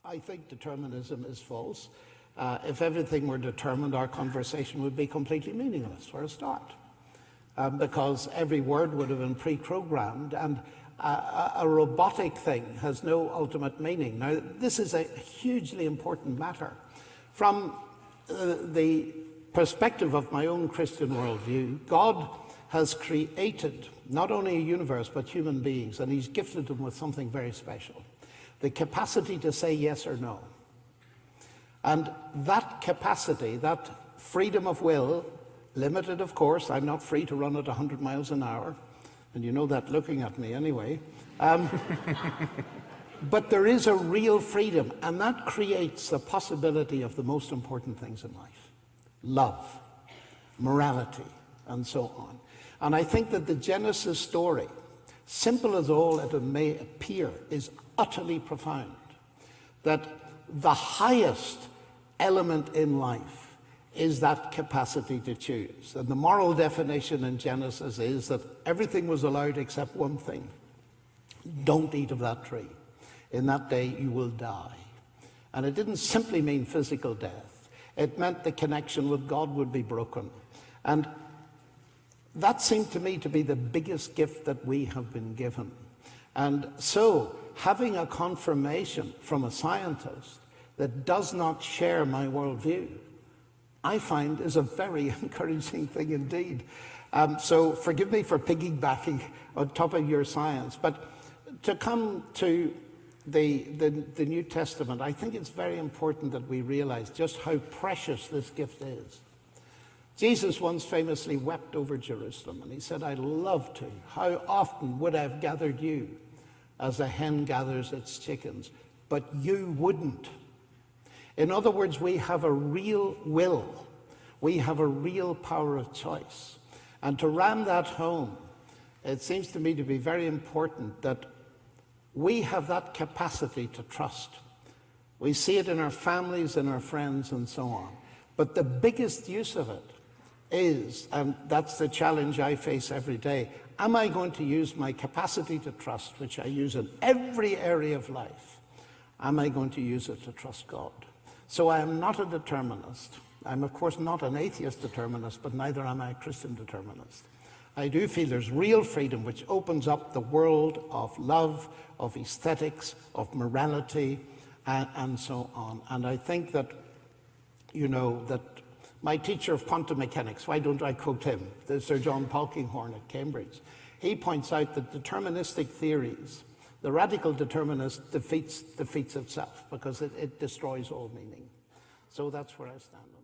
I think determinism is false. If everything were determined, our conversation would be completely meaningless for a start, because every word would have been pre-programmed, and a robotic thing has no ultimate meaning. Now, this is a hugely important matter. From the perspective of my own Christian worldview, God has created not only a universe but human beings, and he's gifted them with something very special: the capacity to say yes or no. And that capacity, that freedom of will, limited of course, I'm not free to run at 100 miles an hour, and you know that looking at me anyway, but there is a real freedom, and that creates the possibility of the most important things in life: love, morality, and so on. And I think that the Genesis story, simple as all it may appear, is utterly profound. That the highest element in life is that capacity to choose. And the moral definition in Genesis is that everything was allowed except one thing: don't eat of that tree. In that day you will die. And it didn't simply mean physical death. It meant the connection with God would be broken. And that seemed to me to be the biggest gift that we have been given. And so, having a confirmation from a scientist that does not share my worldview, I find is a very encouraging thing indeed. So forgive me for piggybacking on top of your science, but to come to the New Testament, I think it's very important that we realize just how precious this gift is. Jesus once famously wept over Jerusalem, and he said, "I'd love to. How often would I have gathered you as a hen gathers its chickens, but you wouldn't." In other words, we have a real will. We have a real power of choice. And to ram that home, it seems to me to be very important that we have that capacity to trust. We see it in our families, in our friends, and so on. But the biggest use of it is, and that's the challenge I face every day, am I going to use my capacity to trust, which I use in every area of life, am I going to use it to trust God? So I am not a determinist. I'm of course not an atheist determinist, but neither am I a Christian determinist. I do feel there's real freedom which opens up the world of love, of aesthetics, of morality, and so on. And I think that, you know, that my teacher of quantum mechanics, why don't I quote him, Sir John Polkinghorne at Cambridge, he points out that deterministic theories, the radical determinist defeats itself because it destroys all meaning. So that's where I stand on it.